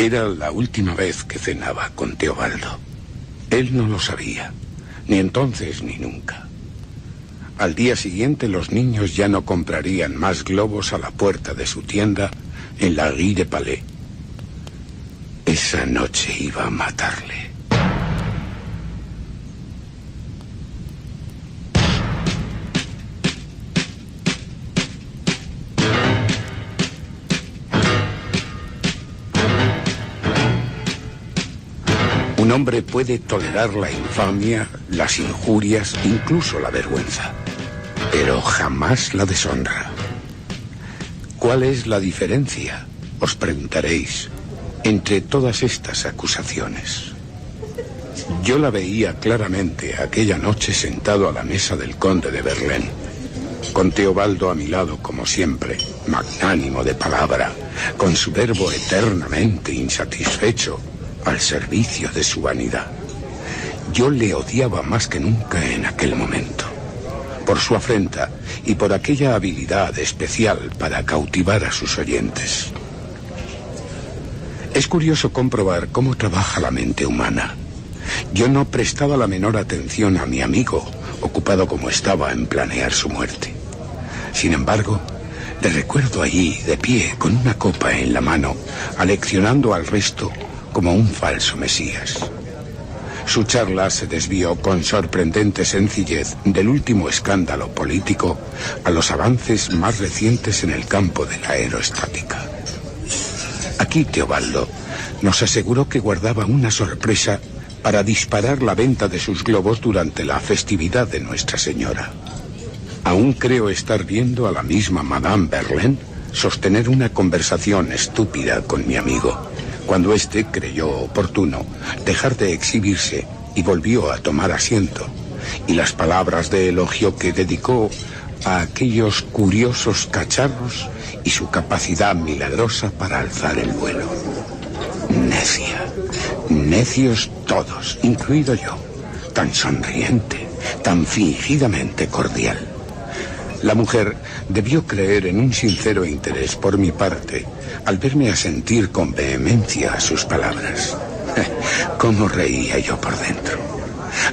Era la última vez que cenaba con Teobaldo. Él no lo sabía, ni entonces ni nunca. Al día siguiente los niños ya no comprarían más globos a la puerta de su tienda en la Rue de Palais. Esa noche iba a matarle. Un hombre puede tolerar la infamia, las injurias, incluso la vergüenza, pero jamás la deshonra. ¿Cuál es la diferencia, os preguntaréis, entre todas estas acusaciones? Yo la veía claramente aquella noche sentado a la mesa del conde de Verlaine, con Teobaldo a mi lado como siempre, magnánimo de palabra, con su verbo eternamente insatisfecho, al servicio de su vanidad. Yo le odiaba más que nunca en aquel momento, por su afrenta y por aquella habilidad especial para cautivar a sus oyentes. Es curioso comprobar cómo trabaja la mente humana. Yo no prestaba la menor atención a mi amigo, ocupado como estaba en planear su muerte. Sin embargo, le recuerdo allí, de pie, con una copa en la mano, aleccionando al resto como un falso mesías. Su charla se desvió con sorprendente sencillez del último escándalo político a los avances más recientes en el campo de la aerostática. Aquí Teobaldo nos aseguró que guardaba una sorpresa para disparar la venta de sus globos durante la festividad de Nuestra Señora. Aún creo estar viendo a la misma Madame Verlaine sostener una conversación estúpida con mi amigo, cuando éste creyó oportuno dejar de exhibirse y volvió a tomar asiento, y las palabras de elogio que dedicó a aquellos curiosos cacharros y su capacidad milagrosa para alzar el vuelo. Necia, necios todos, incluido yo, tan sonriente, tan fingidamente cordial. La mujer debió creer en un sincero interés por mi parte al verme asentir con vehemencia a sus palabras. Cómo reía yo por dentro.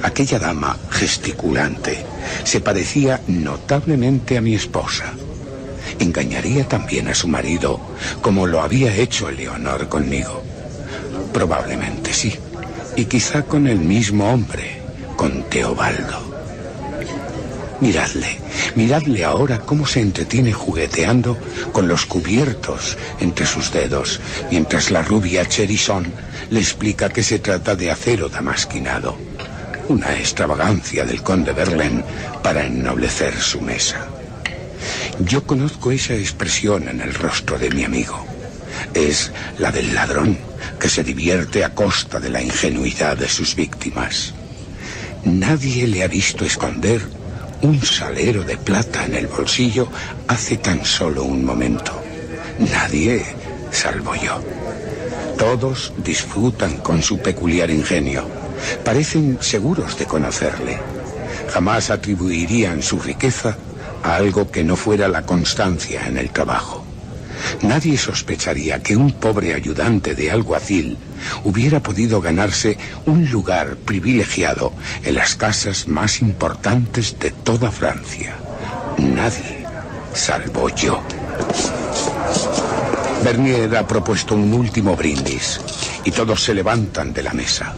Aquella dama gesticulante se parecía notablemente a mi esposa. ¿Engañaría también a su marido como lo había hecho Eleonor conmigo? Probablemente sí, y quizá con el mismo hombre, con Teobaldo. Miradle ahora cómo se entretiene jugueteando con los cubiertos entre sus dedos, mientras la rubia Cherison le explica que se trata de acero damasquinado. Una extravagancia del conde Verlaine para ennoblecer su mesa. Yo conozco esa expresión en el rostro de mi amigo. Es la del ladrón que se divierte a costa de la ingenuidad de sus víctimas. Nadie le ha visto esconder un salero de plata en el bolsillo hace tan solo un momento. Nadie, salvo yo. Todos disfrutan con su peculiar ingenio. Parecen seguros de conocerle. Jamás atribuirían su riqueza a algo que no fuera la constancia en el trabajo. Nadie sospecharía que un pobre ayudante de alguacil hubiera podido ganarse un lugar privilegiado en las casas más importantes de toda Francia. Nadie, salvo yo. Bernier ha propuesto un último brindis y todos se levantan de la mesa.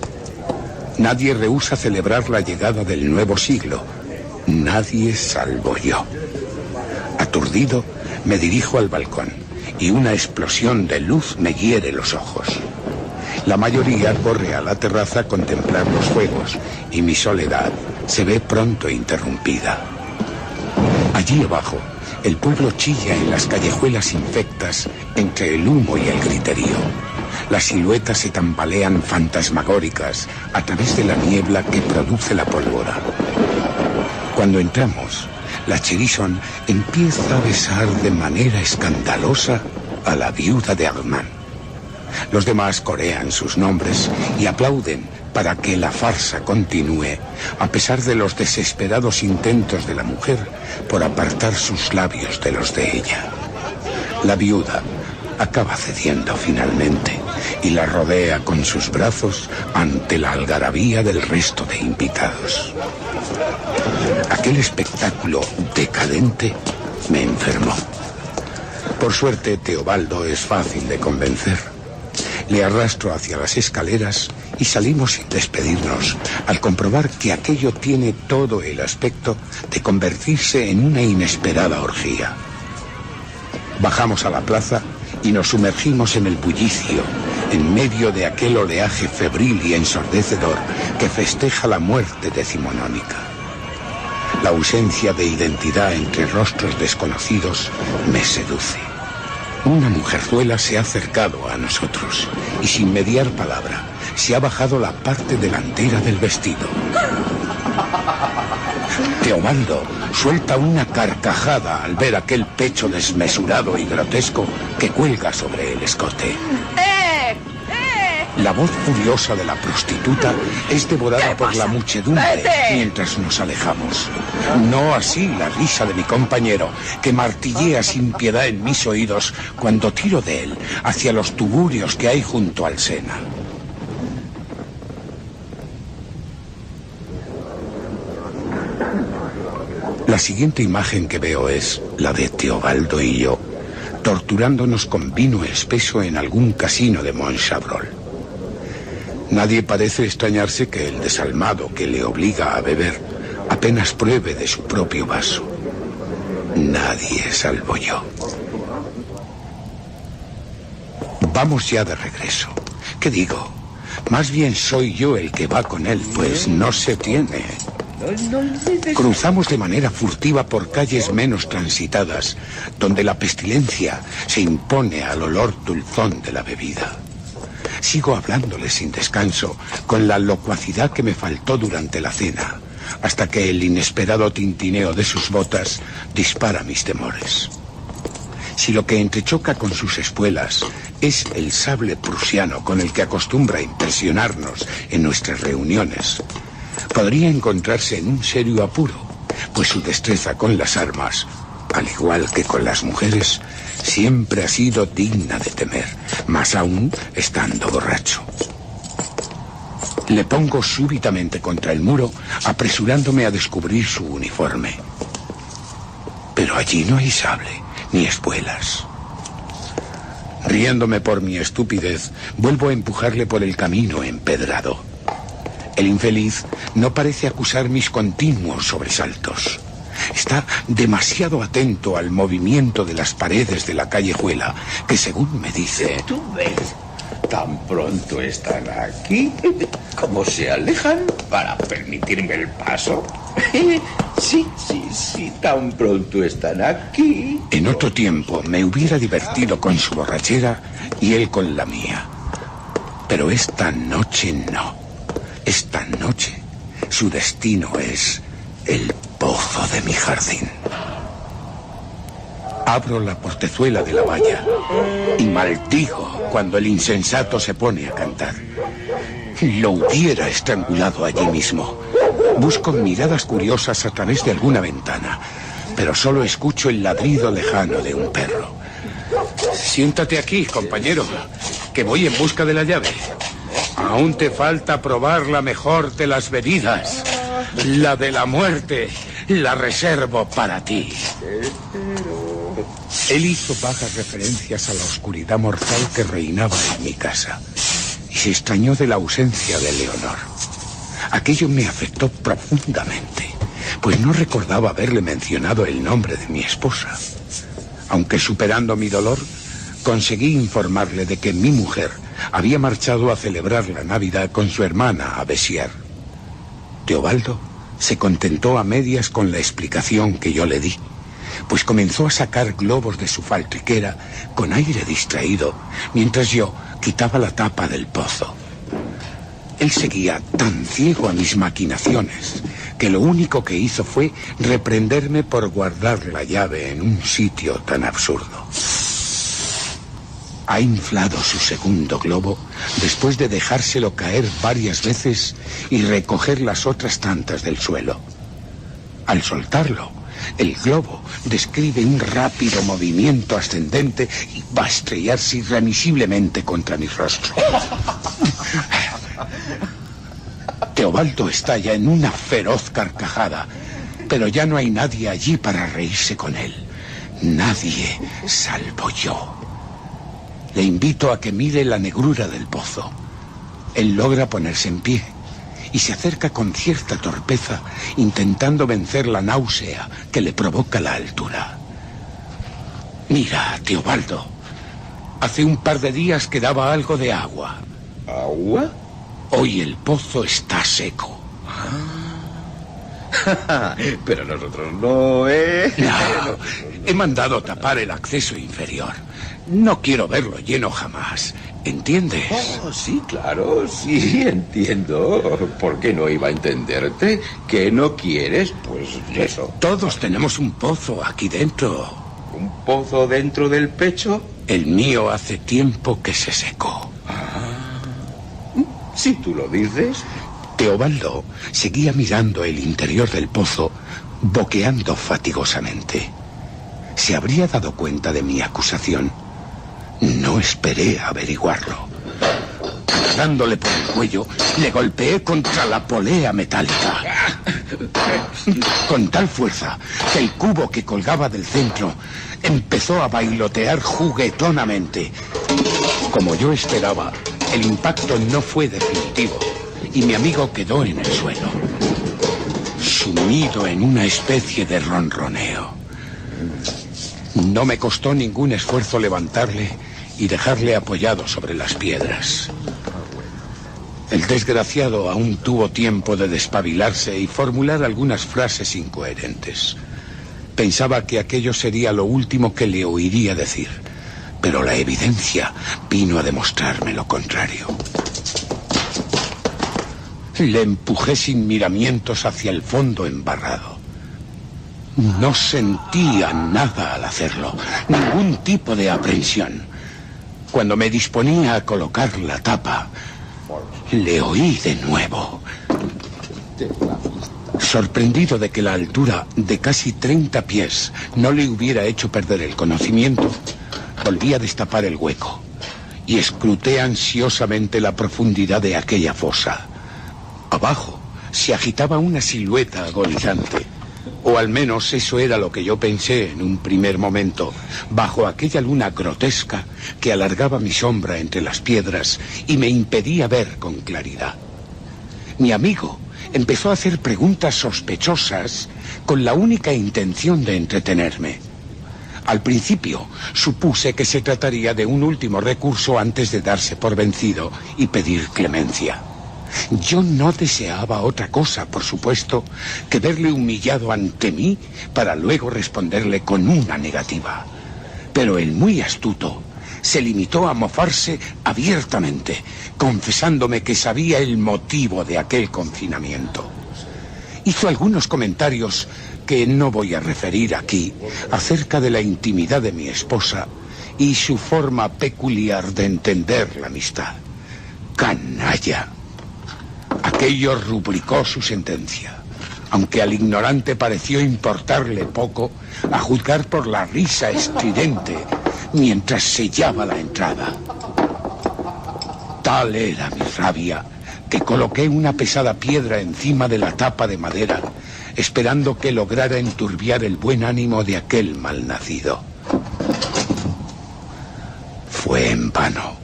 Nadie rehúsa celebrar la llegada del nuevo siglo. Nadie salvo yo. Aturdido, me dirijo al balcón y una explosión de luz me hiere los ojos. La mayoría corre a la terraza a contemplar los fuegos y mi soledad se ve pronto interrumpida. Allí abajo, el pueblo chilla en las callejuelas infectas entre el humo y el griterío. Las siluetas se tambalean fantasmagóricas a través de la niebla que produce la pólvora. Cuando entramos, la Cherison empieza a besar de manera escandalosa a la viuda de Armand. Los demás corean sus nombres y aplauden para que la farsa continúe, a pesar de los desesperados intentos de la mujer por apartar sus labios de los de ella. La viuda acaba cediendo finalmente y la rodea con sus brazos ante la algarabía del resto de invitados. Aquel espectáculo decadente me enfermó. Por suerte, Teobaldo es fácil de convencer. Le arrastro hacia las escaleras y salimos sin despedirnos, al comprobar que aquello tiene todo el aspecto de convertirse en una inesperada orgía. Bajamos a la plaza y nos sumergimos en el bullicio, en medio de aquel oleaje febril y ensordecedor que festeja la muerte decimonónica. La ausencia de identidad entre rostros desconocidos me seduce. Una mujerzuela se ha acercado a nosotros y sin mediar palabra se ha bajado la parte delantera del vestido. Teobaldo suelta una carcajada al ver aquel pecho desmesurado y grotesco que cuelga sobre el escote. La voz furiosa de la prostituta es devorada por la muchedumbre mientras nos alejamos. No así la risa de mi compañero, que martillea sin piedad en mis oídos cuando tiro de él hacia los tuburios que hay junto al Sena. La siguiente imagen que veo es la de Teobaldo y yo, torturándonos con vino espeso en algún casino de Montchabrol. Nadie parece extrañarse que el desalmado que le obliga a beber apenas pruebe de su propio vaso. Nadie salvo yo. Vamos ya de regreso. ¿Qué digo? Más bien soy yo el que va con él, pues no se tiene. Cruzamos de manera furtiva por calles menos transitadas, donde la pestilencia se impone al olor dulzón de la bebida. Sigo hablándole sin descanso, con la locuacidad que me faltó durante la cena, hasta que el inesperado tintineo de sus botas dispara mis temores. Si lo que entrechoca con sus espuelas es el sable prusiano con el que acostumbra impresionarnos en nuestras reuniones, podría encontrarse en un serio apuro, pues su destreza con las armas, al igual que con las mujeres, siempre ha sido digna de temer, más aún estando borracho. Le pongo súbitamente contra el muro, apresurándome a descubrir su uniforme. Pero allí no hay sable, ni espuelas. Riéndome por mi estupidez, vuelvo a empujarle por el camino empedrado. El infeliz no parece acusar mis continuos sobresaltos. Está demasiado atento al movimiento de las paredes de la callejuela, que según me dice... ¿Tú ves? Tan pronto están aquí, como se alejan para permitirme el paso. Sí, tan pronto están aquí. En otro tiempo me hubiera divertido con su borrachera y él con la mía. Pero esta noche no. Esta noche su destino es el pozo de mi jardín. Abro la portezuela de la valla y maldigo cuando el insensato se pone a cantar. Lo hubiera estrangulado allí mismo. Busco miradas curiosas a través de alguna ventana, pero solo escucho el ladrido lejano de un perro. Siéntate aquí, compañero, que voy en busca de la llave. Aún te falta probar la mejor de las bebidas, la de la muerte. La reservo para ti. Él hizo vagas referencias a la oscuridad mortal que reinaba en mi casa y se extrañó de la ausencia de Leonor. Aquello me afectó profundamente, pues no recordaba haberle mencionado el nombre de mi esposa. Aunque superando mi dolor, conseguí informarle de que mi mujer había marchado a celebrar la Navidad con su hermana a Béziers. Teobaldo se contentó a medias con la explicación que yo le di, pues comenzó a sacar globos de su faltriquera con aire distraído, mientras yo quitaba la tapa del pozo. Él seguía tan ciego a mis maquinaciones que lo único que hizo fue reprenderme por guardar la llave en un sitio tan absurdo. Ha inflado su segundo globo después de dejárselo caer varias veces y recoger las otras tantas del suelo. Al soltarlo, El globo describe un rápido movimiento ascendente y va a estrellarse irremisiblemente contra mi rostro. Teobaldo estalla en una feroz carcajada, pero ya no hay nadie allí para reírse con él. Nadie salvo yo. Le invito a que mire la negrura del pozo. Él logra ponerse en pie y se acerca con cierta torpeza, intentando vencer la náusea que le provoca la altura. Mira, Teobaldo, hace un par de días quedaba algo de agua. ¿Agua? Hoy el pozo está seco. Pero nosotros no, ¿eh? No, he mandado tapar el acceso inferior. No quiero verlo lleno jamás. ¿Entiendes? Oh, sí, claro, sí, entiendo. ¿Por qué no iba a entenderte? ¿Qué no quieres? Pues eso. Todos tenemos un pozo aquí dentro. ¿Un pozo dentro del pecho? El mío hace tiempo que se secó. Si tú lo dices. Teobaldo seguía mirando el interior del pozo, boqueando fatigosamente. ¿Se habría dado cuenta de mi acusación? No esperé a averiguarlo. Dándole por el cuello, le golpeé contra la polea metálica. Con tal fuerza que el cubo que colgaba del centro empezó a bailotear juguetonamente. Como yo esperaba, el impacto no fue definitivo y mi amigo quedó en el suelo, sumido en una especie de ronroneo. No me costó ningún esfuerzo levantarle y dejarle apoyado sobre las piedras. El desgraciado aún tuvo tiempo de despabilarse y formular algunas frases incoherentes. Pensaba que aquello sería lo último que le oiría decir, pero la evidencia vino a demostrarme lo contrario. Le empujé sin miramientos hacia el fondo embarrado. No sentía nada al hacerlo, ningún tipo de aprensión. Cuando me disponía a colocar la tapa, le oí de nuevo. Sorprendido de que la altura de casi 30 pies no le hubiera hecho perder el conocimiento, volví a destapar el hueco y escruté ansiosamente la profundidad de aquella fosa. Abajo se agitaba una silueta agonizante, o al menos eso era lo que yo pensé en un primer momento, bajo aquella luna grotesca que alargaba mi sombra entre las piedras y me impedía ver con claridad. Mi amigo empezó a hacer preguntas sospechosas con la única intención de entretenerme. Al principio supuse que se trataría de un último recurso antes de darse por vencido y pedir clemencia. Yo no deseaba otra cosa, por supuesto, que verle humillado ante mí para luego responderle con una negativa. Pero el muy astuto se limitó a mofarse abiertamente, confesándome que sabía el motivo de aquel confinamiento. Hizo algunos comentarios que no voy a referir aquí acerca de la intimidad de mi esposa y su forma peculiar de entender la amistad. Canalla. Aquello rubricó su sentencia, aunque al ignorante pareció importarle poco, a juzgar por la risa estridente mientras sellaba la entrada. Tal era mi rabia que coloqué una pesada piedra encima de la tapa de madera, esperando que lograra enturbiar el buen ánimo de aquel malnacido. Fue en vano.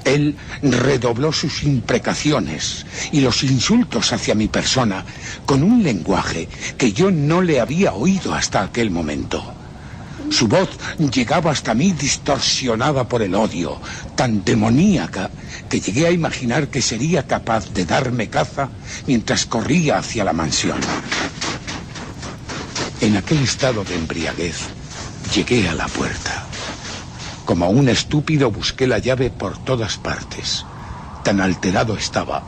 Él redobló sus imprecaciones y los insultos hacia mi persona con un lenguaje que yo no le había oído hasta aquel momento. Su voz llegaba hasta mí distorsionada por el odio, tan demoníaca que llegué a imaginar que sería capaz de darme caza mientras corría hacia la mansión. En aquel estado de embriaguez, llegué a la puerta. Como un estúpido busqué la llave por todas partes. Tan alterado estaba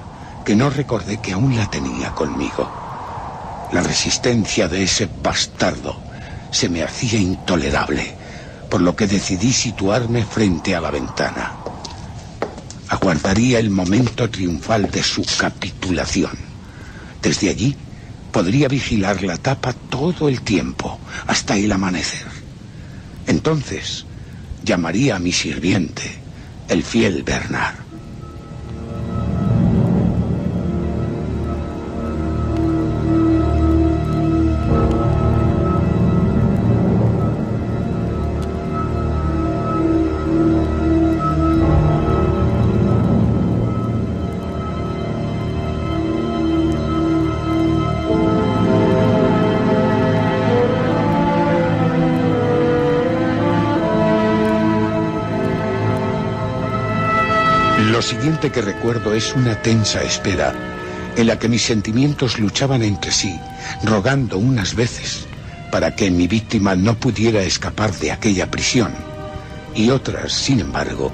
que no recordé que aún la tenía conmigo. La resistencia de ese bastardo se me hacía intolerable, por lo que decidí situarme frente a la ventana. Aguardaría el momento triunfal de su capitulación. Desde allí podría vigilar la tapa todo el tiempo, hasta el amanecer. Entonces, llamaría a mi sirviente, el fiel Bernard. Lo siguiente que recuerdo es una tensa espera en la que mis sentimientos luchaban entre sí, rogando unas veces para que mi víctima no pudiera escapar de aquella prisión, y otras, sin embargo,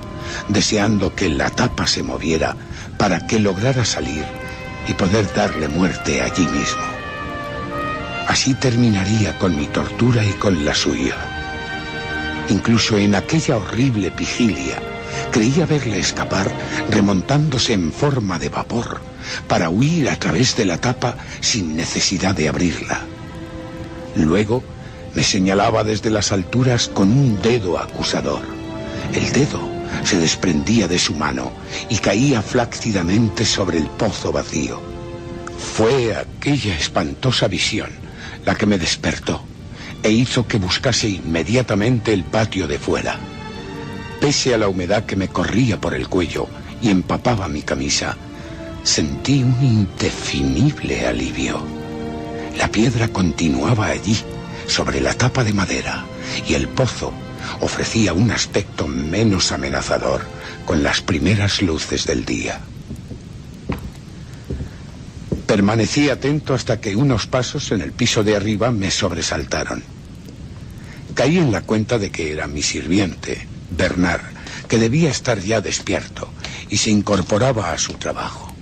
deseando que la tapa se moviera para que lograra salir y poder darle muerte allí mismo. Así terminaría con mi tortura y con la suya. Incluso en aquella horrible vigilia, creía verle escapar remontándose en forma de vapor para huir a través de la tapa sin necesidad de abrirla. Luego me señalaba desde las alturas con un dedo acusador. El dedo se desprendía de su mano y caía flácidamente sobre el pozo vacío. Fue aquella espantosa visión la que me despertó e hizo que buscase inmediatamente el patio de fuera. Pese a la humedad que me corría por el cuello y empapaba mi camisa, sentí un indefinible alivio. La piedra continuaba allí, sobre la tapa de madera, y el pozo ofrecía un aspecto menos amenazador con las primeras luces del día. Permanecí atento hasta que unos pasos en el piso de arriba me sobresaltaron. Caí en la cuenta de que era mi sirviente, Bernard, que debía estar ya despierto y se incorporaba a su trabajo.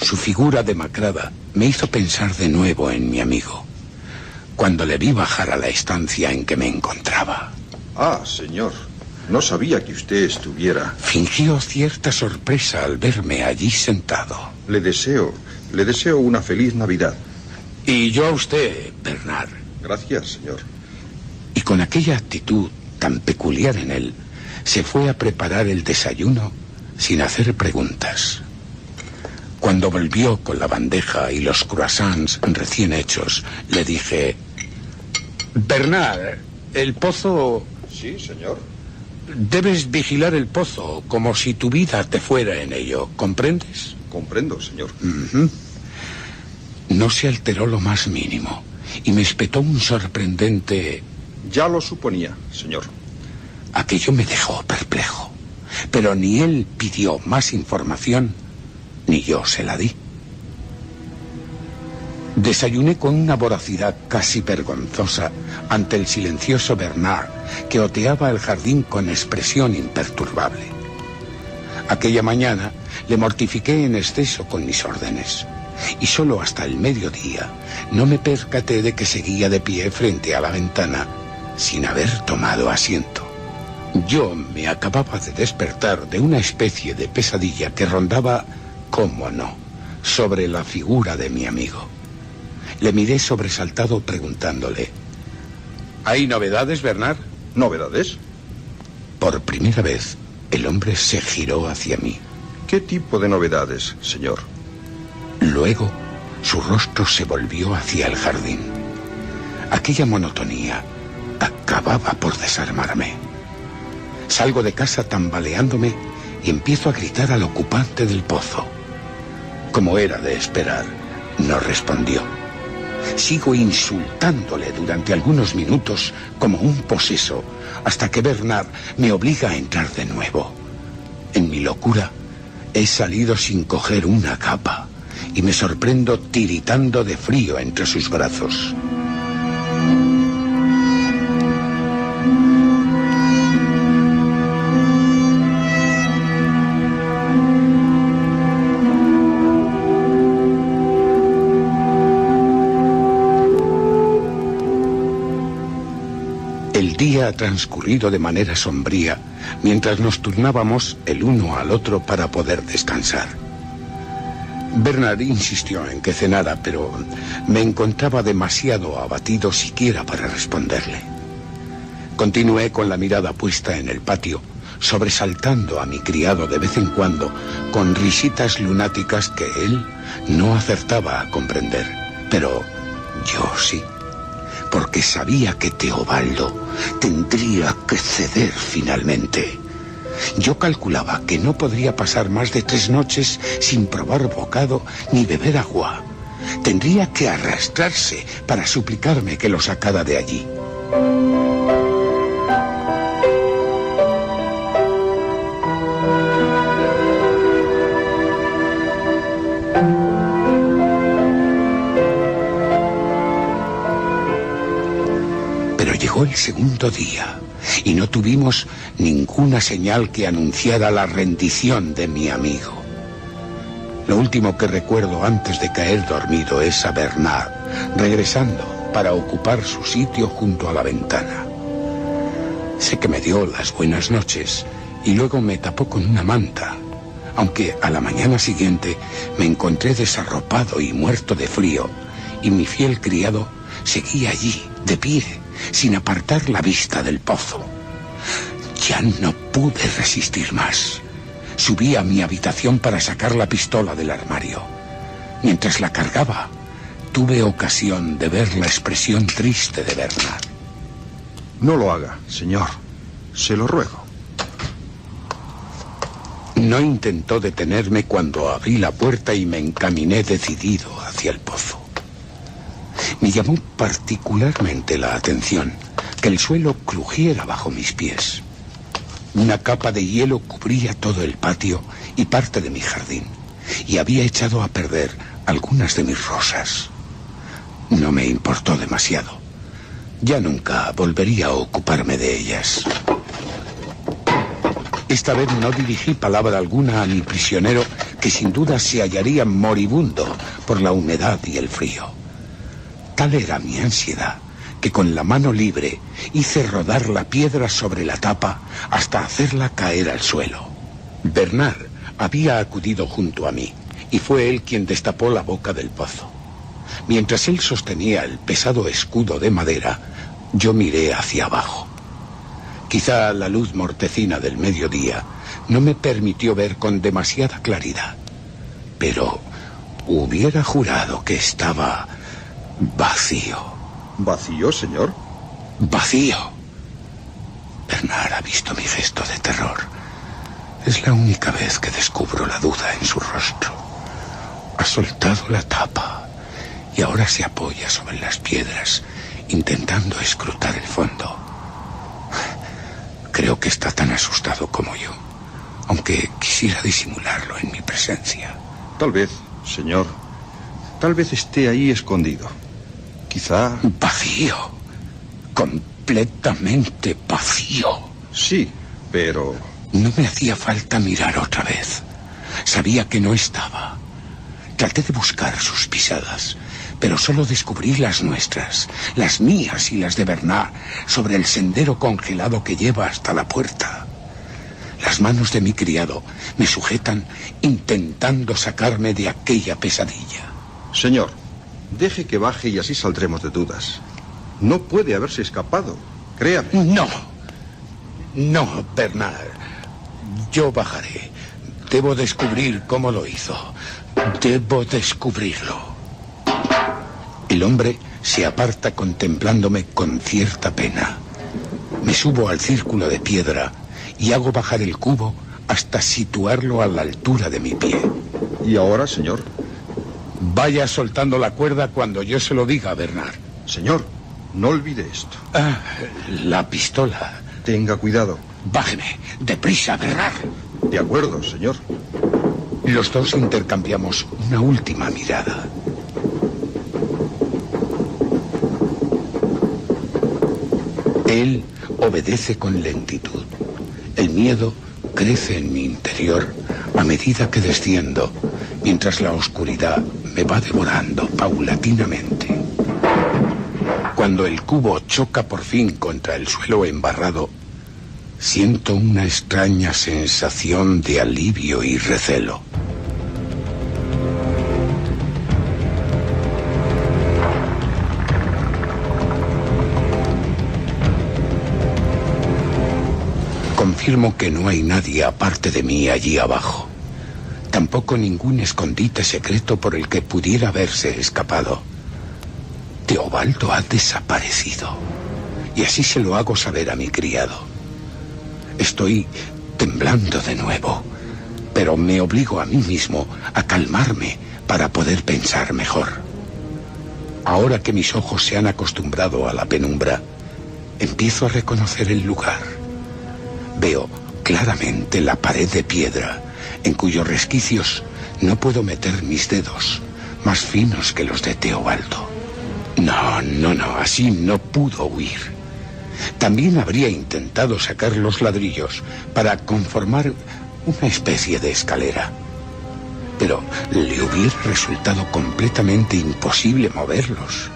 Su figura demacrada me hizo pensar de nuevo en mi amigo, cuando le vi bajar a la estancia en que me encontraba. Ah, señor, no sabía que usted estuviera. Fingió cierta sorpresa al verme allí sentado. Le deseo una feliz Navidad. Y yo a usted, Bernard. Gracias, señor. Y con aquella actitud tan peculiar en él, se fue a preparar el desayuno sin hacer preguntas. Cuando volvió con la bandeja y los croissants recién hechos, le dije: Bernard, el pozo... Sí, señor. Debes vigilar el pozo como si tu vida te fuera en ello, ¿comprendes? Comprendo, señor. No se alteró lo más mínimo y me espetó un sorprendente... Ya lo suponía, señor. Aquello me dejó perplejo, pero ni él pidió más información, ni yo se la di. Desayuné con una voracidad casi vergonzosa ante el silencioso Bernard, que oteaba el jardín con expresión imperturbable. Aquella mañana le mortifiqué en exceso con mis órdenes, y solo hasta el mediodía no me percaté de que seguía de pie frente a la ventana, sin haber tomado asiento. Yo me acababa de despertar de una especie de pesadilla que rondaba, cómo no, sobre la figura de mi amigo. Le miré sobresaltado preguntándole: ¿hay novedades, Bernard? ¿Novedades? Por primera vez, el hombre se giró hacia mí. ¿Qué tipo de novedades, señor? Luego, su rostro se volvió hacia el jardín. Aquella monotonía acababa por desarmarme. Salgo de casa tambaleándome y empiezo a gritar al ocupante del pozo. Como era de esperar, no respondió. Sigo insultándole durante algunos minutos como un poseso, hasta que Bernard me obliga a entrar de nuevo. En mi locura, he salido sin coger una capa y me sorprendo tiritando de frío entre sus brazos. El día ha transcurrido de manera sombría mientras nos turnábamos el uno al otro para poder descansar. Bernard insistió en que cenara, pero me encontraba demasiado abatido siquiera para responderle. Continué con la mirada puesta en el patio, sobresaltando a mi criado de vez en cuando con risitas lunáticas que él no acertaba a comprender. Pero yo sí, porque sabía que Teobaldo tendría que ceder finalmente. Yo calculaba que no podría pasar más de 3 noches sin probar bocado ni beber agua. Tendría que arrastrarse para suplicarme que lo sacara de allí. Pero llegó el segundo día y no tuvimos ninguna señal que anunciara la rendición de mi amigo. Lo último que recuerdo antes de caer dormido es a Bernard regresando para ocupar su sitio junto a la ventana. Sé que me dio las buenas noches y luego me tapó con una manta, aunque a la mañana siguiente me encontré desarropado y muerto de frío, y mi fiel criado seguía allí, de pie, sin apartar la vista del pozo. Ya no pude resistir más. Subí a mi habitación para sacar la pistola del armario. Mientras la cargaba, tuve ocasión de ver la expresión triste de Bernard. No lo haga, señor. Se lo ruego. No intentó detenerme cuando abrí la puerta y me encaminé decidido hacia el pozo. Me llamó particularmente la atención que el suelo crujiera bajo mis pies. Una capa de hielo cubría todo el patio y parte de mi jardín, y había echado a perder algunas de mis rosas. No me importó demasiado. Ya nunca volvería a ocuparme de ellas. Esta vez no dirigí palabra alguna a mi prisionero, que sin duda se hallaría moribundo por la humedad y el frío. Tal era mi ansiedad que con la mano libre hice rodar la piedra sobre la tapa hasta hacerla caer al suelo. Bernard había acudido junto a mí y fue él quien destapó la boca del pozo. Mientras él sostenía el pesado escudo de madera, yo miré hacia abajo. Quizá la luz mortecina del mediodía no me permitió ver con demasiada claridad, pero hubiera jurado que estaba vacío. ¿Vacío, señor? Vacío. Bernard ha visto mi gesto de terror. Es la única vez que descubro la duda en su rostro. Ha soltado la tapa y ahora se apoya sobre las piedras, intentando escrutar el fondo. Creo que está tan asustado como yo, aunque quisiera disimularlo en mi presencia. Tal vez, señor. Tal vez esté ahí escondido. Quizá... Vacío. Completamente vacío. Sí, pero... No me hacía falta mirar otra vez. Sabía que no estaba. Traté de buscar sus pisadas, pero solo descubrí las nuestras, las mías y las de Bernard, sobre el sendero congelado que lleva hasta la puerta. Las manos de mi criado me sujetan intentando sacarme de aquella pesadilla. Señor, deje que baje y así saldremos de dudas. No puede haberse escapado, créame. No, Bernard. Yo bajaré. Debo descubrir cómo lo hizo. Debo descubrirlo. El hombre se aparta contemplándome con cierta pena. Me subo al círculo de piedra y hago bajar el cubo hasta situarlo a la altura de mi pie. ¿Y ahora, señor? Vaya soltando la cuerda cuando yo se lo diga, Bernard. Señor, no olvide esto. La pistola. Tenga cuidado. Bájeme. Deprisa, Bernard. De acuerdo, señor. Los dos intercambiamos una última mirada. Él obedece con lentitud. El miedo crece en mi interior a medida que desciendo, mientras la oscuridad me va devorando paulatinamente. Cuando el cubo choca por fin contra el suelo embarrado, siento una extraña sensación de alivio y recelo. afirmo que no hay nadie aparte de mí allí abajo. Tampoco ningún escondite secreto por el que pudiera haberse escapado. Teobaldo ha desaparecido. Y así se lo hago saber a mi criado. Estoy temblando de nuevo, pero me obligo a mí mismo a calmarme para poder pensar mejor. Ahora que mis ojos se han acostumbrado a la penumbra, empiezo a reconocer el lugar. Veo claramente la pared de piedra, en cuyos resquicios no puedo meter mis dedos, más finos que los de Teobaldo. No, así no pudo huir. También habría intentado sacar los ladrillos para conformar una especie de escalera. Pero le hubiera resultado completamente imposible moverlos.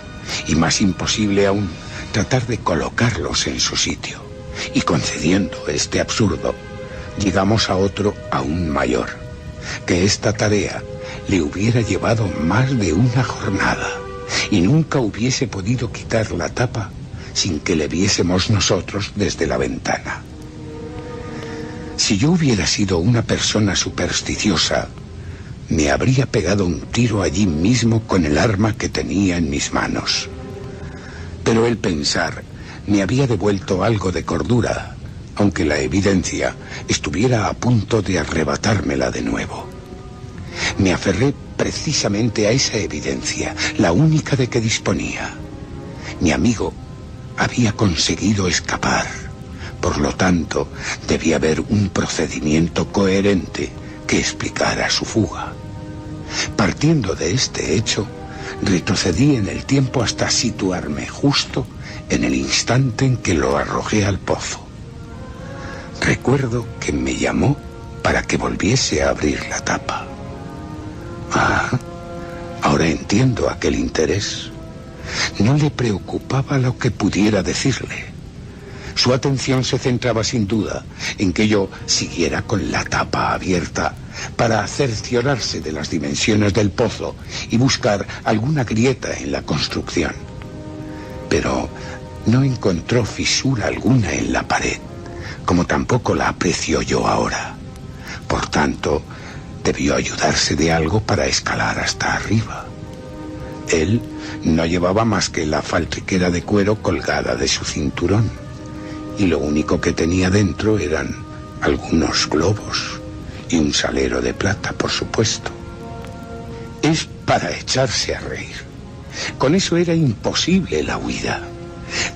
Y más imposible aún tratar de colocarlos en su sitio. Y concediendo este absurdo, llegamos a otro aún mayor. Que esta tarea le hubiera llevado más de una jornada. Y nunca hubiese podido quitar la tapa sin que le viésemos nosotros desde la ventana. Si yo hubiera sido una persona supersticiosa, me habría pegado un tiro allí mismo con el arma que tenía en mis manos. Pero el pensar me había devuelto algo de cordura, aunque la evidencia estuviera a punto de arrebatármela de nuevo. Me aferré precisamente a esa evidencia, la única de que disponía. Mi amigo había conseguido escapar. Por lo tanto, debía haber un procedimiento coherente que explicara su fuga. Partiendo de este hecho, retrocedí en el tiempo hasta situarme justo en el instante en que lo arrojé al pozo. Recuerdo que me llamó para que volviese a abrir la tapa. Ahora entiendo aquel interés. No le preocupaba lo que pudiera decirle. Su atención se centraba sin duda en que yo siguiera con la tapa abierta para cerciorarse de las dimensiones del pozo y buscar alguna grieta en la construcción. Pero no encontró fisura alguna en la pared, como tampoco la aprecio yo ahora. Por tanto, debió ayudarse de algo para escalar hasta arriba. Él no llevaba más que la faltriquera de cuero colgada de su cinturón, y lo único que tenía dentro eran algunos globos y un salero de plata, por supuesto. Es para echarse a reír. Con eso era imposible la huida.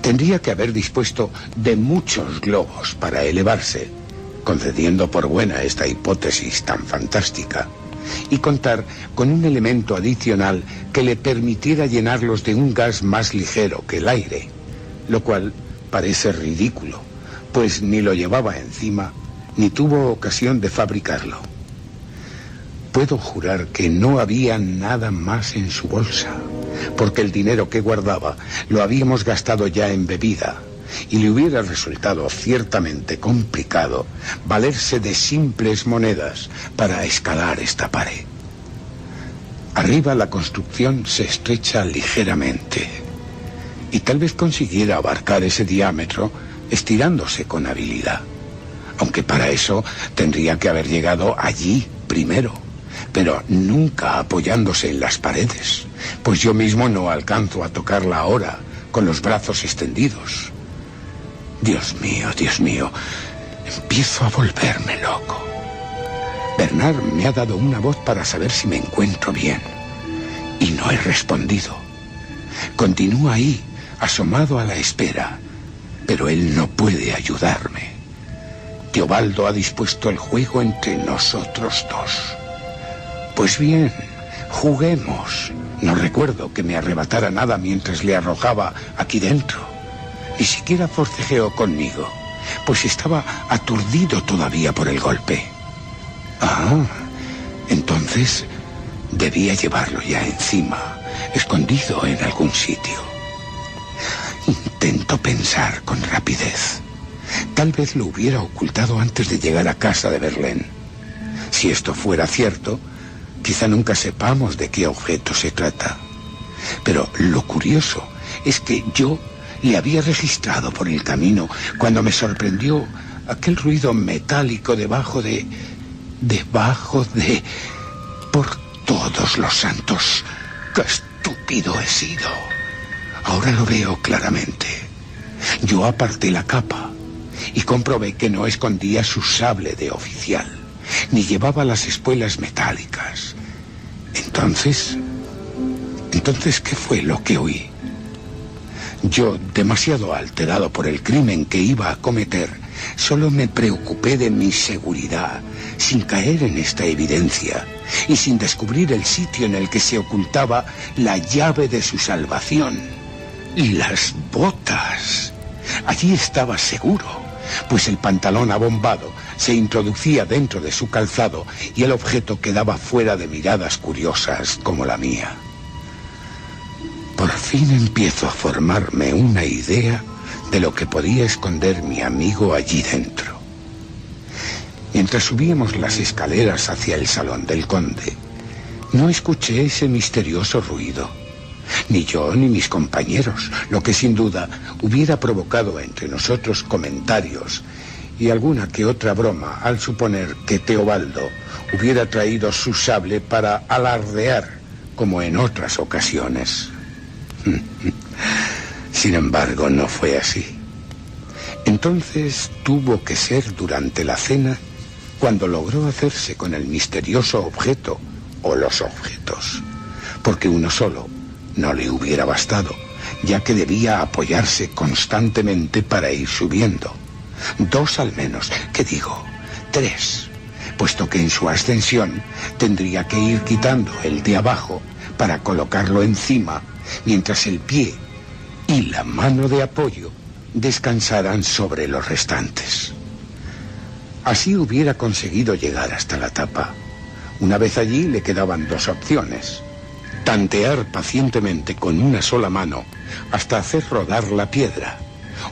Tendría que haber dispuesto de muchos globos para elevarse, concediendo por buena esta hipótesis tan fantástica, y contar con un elemento adicional que le permitiera llenarlos de un gas más ligero que el aire, lo cual parece ridículo, pues ni lo llevaba encima, ni tuvo ocasión de fabricarlo. Puedo jurar que no había nada más en su bolsa, porque el dinero que guardaba lo habíamos gastado ya en bebida, y le hubiera resultado ciertamente complicado valerse de simples monedas para escalar esta pared. Arriba la construcción se estrecha ligeramente, y tal vez consiguiera abarcar ese diámetro estirándose con habilidad, aunque para eso tendría que haber llegado allí primero, pero nunca apoyándose en las paredes, pues yo mismo no alcanzo a tocarla ahora con los brazos extendidos. Dios mío, empiezo a volverme loco. Bernard me ha dado una voz para saber si me encuentro bien, y no he respondido. Continúo ahí, asomado a la espera, pero él no puede ayudarme. Teobaldo ha dispuesto el juego entre nosotros dos. Pues bien, juguemos. No recuerdo que me arrebatara nada mientras le arrojaba aquí dentro. Ni siquiera forcejeó conmigo, pues estaba aturdido todavía por el golpe. Entonces debía llevarlo ya encima, escondido en algún sitio. Intento pensar con rapidez. Tal vez lo hubiera ocultado antes de llegar a casa de Verlaine. Si esto fuera cierto, quizá nunca sepamos de qué objeto se trata. Pero lo curioso es que yo le había registrado por el camino cuando me sorprendió aquel ruido metálico debajo de... Por todos los santos, qué estúpido he sido. Ahora lo veo claramente. Yo aparté la capa y comprobé que no escondía su sable de oficial, ni llevaba las espuelas metálicas. Entonces, ¿qué fue lo que oí? Yo, demasiado alterado por el crimen que iba a cometer, solo me preocupé de mi seguridad, sin caer en esta evidencia y sin descubrir el sitio en el que se ocultaba la llave de su salvación. Y las botas. Allí estaba seguro, pues el pantalón abombado se introducía dentro de su calzado y el objeto quedaba fuera de miradas curiosas como la mía. Por fin empiezo a formarme una idea de lo que podía esconder mi amigo allí dentro. Mientras subíamos las escaleras hacia el salón del conde, no escuché ese misterioso ruido. Ni yo ni mis compañeros, lo que sin duda hubiera provocado entre nosotros comentarios y alguna que otra broma al suponer que Teobaldo hubiera traído su sable para alardear como en otras ocasiones. Sin embargo, no fue así. Entonces tuvo que ser durante la cena cuando logró hacerse con el misterioso objeto o los objetos, porque uno solo no le hubiera bastado, ya que debía apoyarse constantemente para ir subiendo. 2 al menos, ¿qué digo? 3, puesto que en su ascensión tendría que ir quitando el de abajo para colocarlo encima, mientras el pie y la mano de apoyo descansaran sobre los restantes. Así hubiera conseguido llegar hasta la tapa. Una vez allí le quedaban 2 opciones: tantear pacientemente con una sola mano hasta hacer rodar la piedra,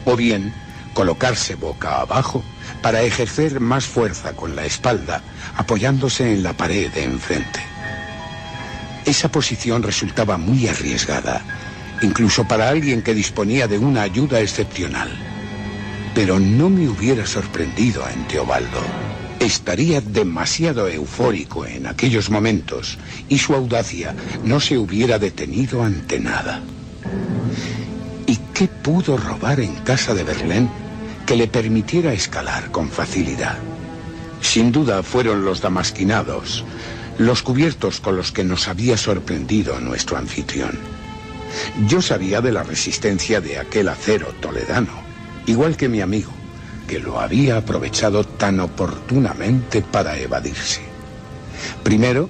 o bien colocarse boca abajo para ejercer más fuerza con la espalda, apoyándose en la pared de enfrente. Esa posición resultaba muy arriesgada, incluso para alguien que disponía de una ayuda excepcional. Pero no me hubiera sorprendido en Teobaldo. Estaría demasiado eufórico en aquellos momentos y su audacia no se hubiera detenido ante nada. ¿Y qué pudo robar en casa de Verlaine que le permitiera escalar con facilidad? Sin duda fueron los damasquinados, los cubiertos con los que nos había sorprendido nuestro anfitrión. Yo sabía de la resistencia de aquel acero toledano, igual que mi amigo, que lo había aprovechado tan oportunamente para evadirse. Primero,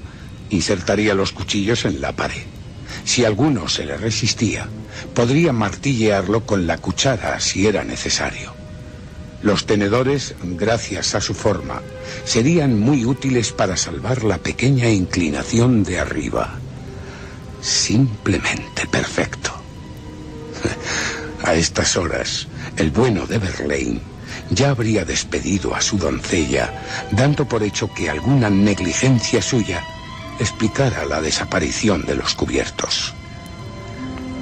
insertaría los cuchillos en la pared. Si alguno se le resistía, podría martillearlo con la cuchara si era necesario. Los tenedores, gracias a su forma, serían muy útiles para salvar la pequeña inclinación de arriba. Simplemente perfecto. A estas horas, el bueno de Verlaine ya habría despedido a su doncella, dando por hecho que alguna negligencia suya explicara la desaparición de los cubiertos.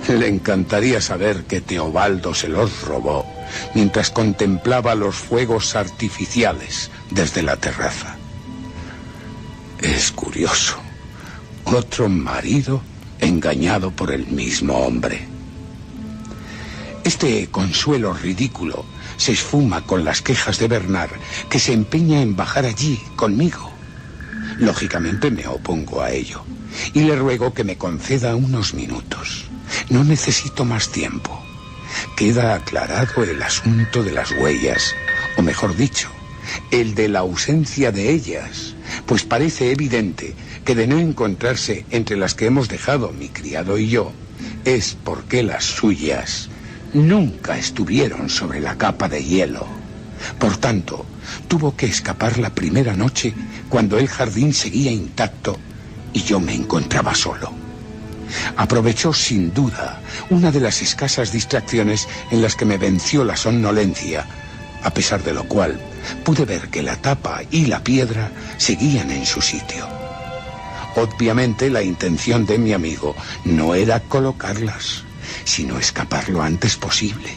Le encantaría saber que Teobaldo se los robó mientras contemplaba los fuegos artificiales desde la terraza. Es curioso. Otro marido engañado por el mismo hombre. Este consuelo ridículo se esfuma con las quejas de Bernard, que se empeña en bajar allí conmigo. Lógicamente me opongo a ello y le ruego que me conceda unos minutos. No necesito más tiempo. Queda aclarado el asunto de las huellas, o mejor dicho, el de la ausencia de ellas, pues parece evidente que de no encontrarse entre las que hemos dejado mi criado y yo, es porque las suyas nunca estuvieron sobre la capa de hielo. Por tanto, tuvo que escapar la primera noche cuando el jardín seguía intacto y yo me encontraba solo. Aprovechó sin duda una de las escasas distracciones en las que me venció la somnolencia, a pesar de lo cual pude ver que la tapa y la piedra seguían en su sitio. Obviamente la intención de mi amigo no era colocarlas, sino escapar lo antes posible.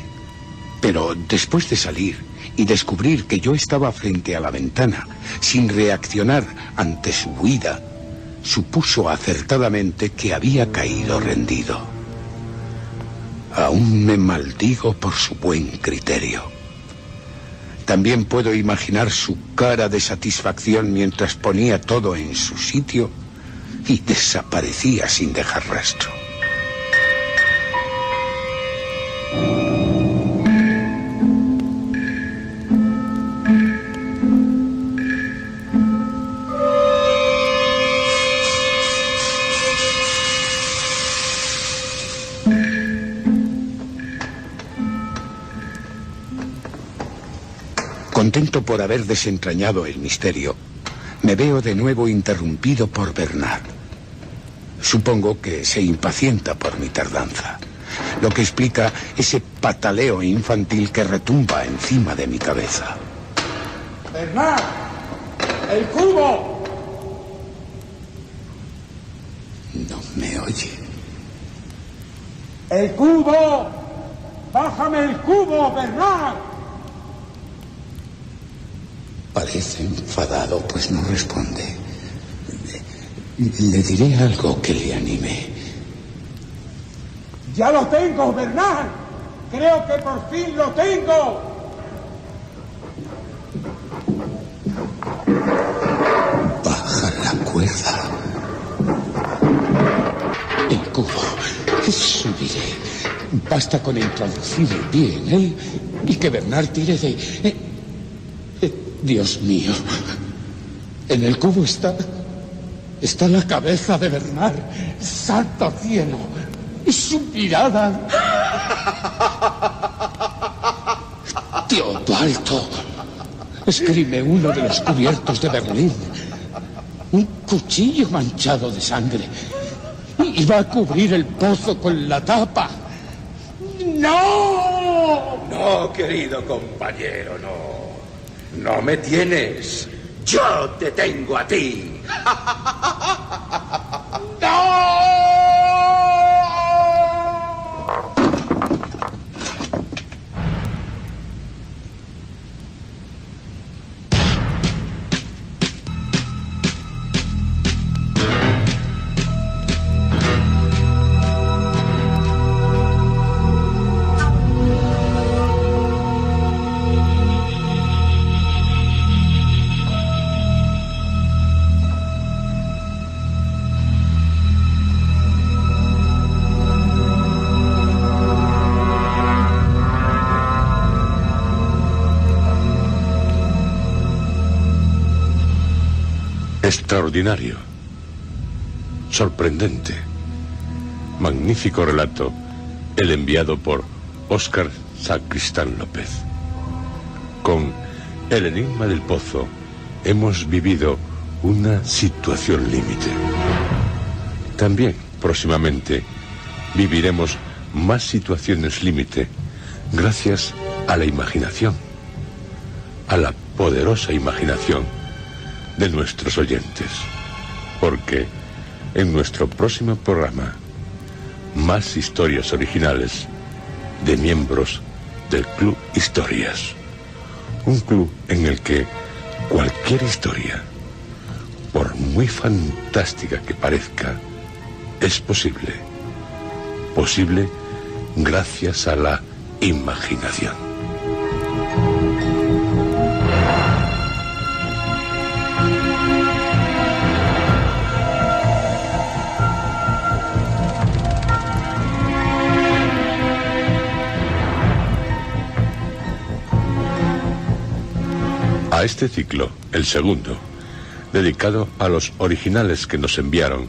Pero después de salir y descubrir que yo estaba frente a la ventana, sin reaccionar ante su huida, supuso acertadamente que había caído rendido. Aún me maldigo por su buen criterio. También puedo imaginar su cara de satisfacción mientras ponía todo en su sitio y desaparecía sin dejar rastro. Contento por haber desentrañado el misterio, me veo de nuevo interrumpido por Bernard. Supongo que se impacienta por mi tardanza, lo que explica ese pataleo infantil que retumba encima de mi cabeza. ¡Bernard! ¡El cubo! No me oye. ¡El cubo! ¡Bájame el cubo, Bernard! Parece enfadado, pues no responde. Le diré algo que le anime. ¡Ya lo tengo, Bernard! ¡Creo que por fin lo tengo! Baja la cuerda. El cubo. Subiré. Basta con introducir el pie en él y que Bernard tire de... Dios mío. En el cubo está la cabeza de Bernard. ¡Santo cielo! Y su mirada. Teobaldo. Esgrime uno de los cubiertos de Berlín. Un cuchillo manchado de sangre. Y va a cubrir el pozo con la tapa. ¡No! No, querido compañero, no. No me tienes. Yo te tengo a ti. ¡No! Extraordinario, sorprendente, magnífico relato, el enviado por Óscar Sacristán López. Con El enigma del pozo hemos vivido una situación límite. También próximamente viviremos más situaciones límite gracias a la imaginación, a la poderosa imaginación de nuestros oyentes, porque en nuestro próximo programa más historias originales de miembros del Club Historias, un club en el que cualquier historia, por muy fantástica que parezca, es posible gracias a la imaginación. A este ciclo, el segundo, dedicado a los originales que nos enviaron,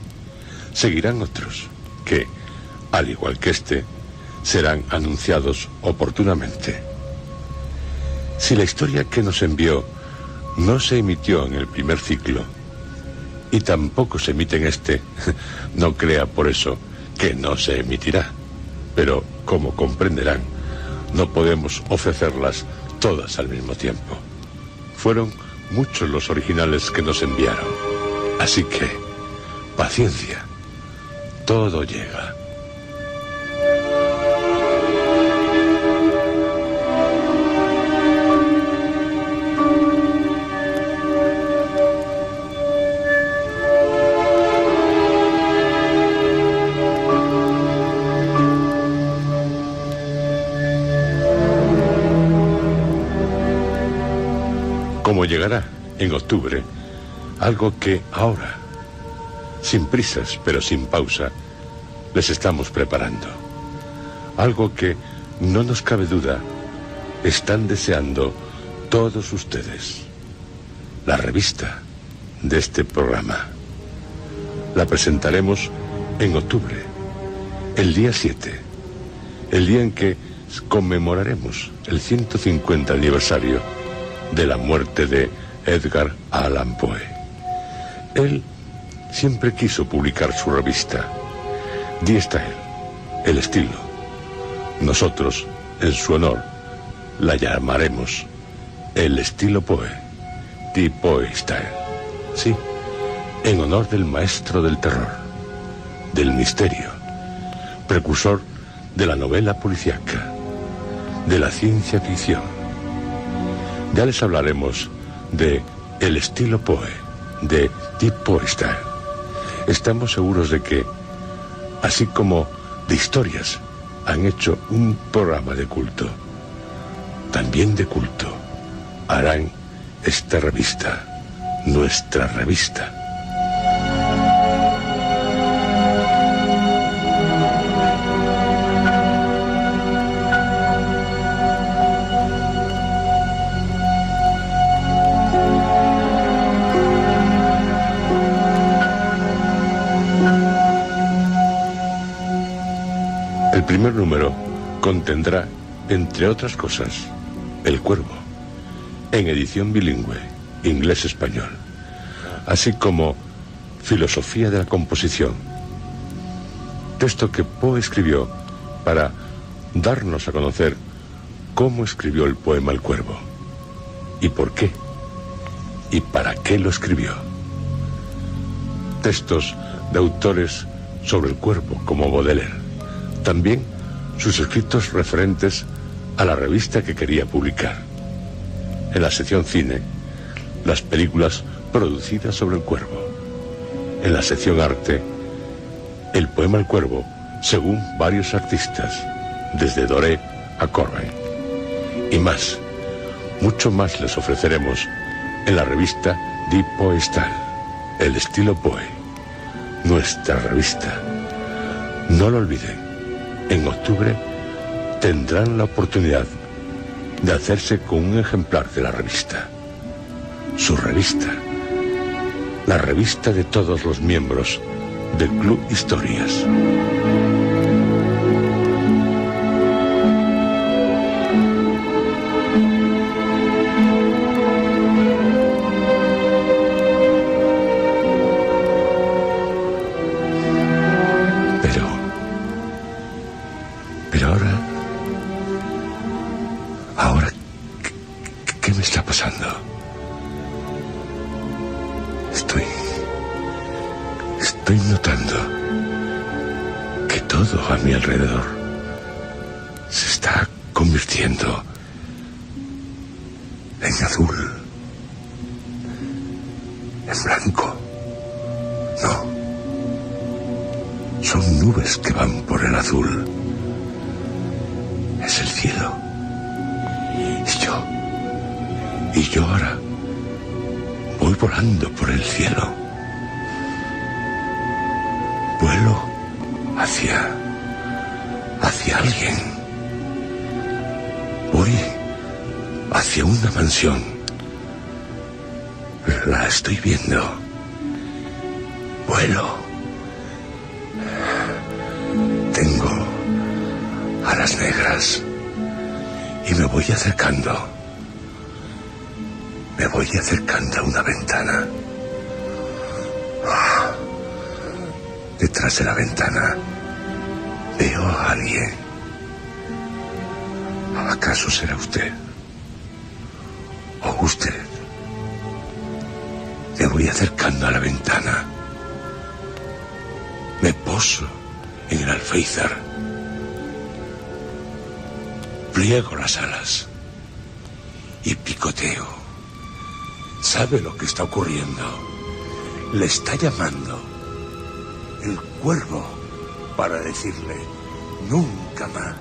seguirán otros que, al igual que este, serán anunciados oportunamente. Si la historia que nos envió no se emitió en el primer ciclo y tampoco se emite en este, no crea por eso que no se emitirá. Pero, como comprenderán, no podemos ofrecerlas todas al mismo tiempo. Fueron muchos los originales que nos enviaron. Así que, paciencia, todo llega. llegará en octubre algo que ahora, sin prisas pero sin pausa, les estamos preparando. Algo que, no nos cabe duda, están deseando todos ustedes. La revista de este programa. La presentaremos en octubre, el día 7, el día en que conmemoraremos el 150 aniversario de la muerte de Edgar Allan Poe. Él siempre quiso publicar su revista, Die Style, el estilo. Nosotros, en su honor, la llamaremos el estilo Poe, Die Poe Style. Sí, en honor del maestro del terror, del misterio, precursor de la novela policíaca, de la ciencia ficción. Ya les hablaremos de el estilo Poe, de Die Poe Style. Estamos seguros de que, así como de historias, han hecho un programa de culto, también de culto harán esta revista, nuestra revista. El primer número contendrá, entre otras cosas, El Cuervo, en edición bilingüe, inglés-español, así como Filosofía de la composición, texto que Poe escribió para darnos a conocer cómo escribió el poema El Cuervo, y por qué, y para qué lo escribió. Textos de autores sobre el cuervo como Baudelaire. También sus escritos referentes a la revista que quería publicar. En la sección cine, las películas producidas sobre el cuervo. En la sección arte, el poema El Cuervo, según varios artistas, desde Doré a Corben. Y más, mucho más les ofreceremos en la revista Die Poe Style, el estilo Poe, nuestra revista. No lo olviden. En octubre tendrán la oportunidad de hacerse con un ejemplar de la revista. Su revista. La revista de todos los miembros del Club Historias. Pero ahora, ¿qué me está pasando? Estoy notando que todo a mi alrededor se está convirtiendo en azul, en blanco. No, son nubes que van por el azul. Es el cielo. Y yo ahora voy volando por el cielo. Vuelo hacia alguien. Voy hacia una mansión. La estoy viendo. Vuelo. Tengo alas negras y me voy acercando. Me voy acercando a una ventana. Detrás de la ventana veo a alguien. ¿Acaso será usted? ¿O usted? Me voy acercando a la ventana. Me poso en el alféizar. Pliego las alas y picoteo. ¿Sabe lo que está ocurriendo? Le está llamando el cuervo para decirle nunca más.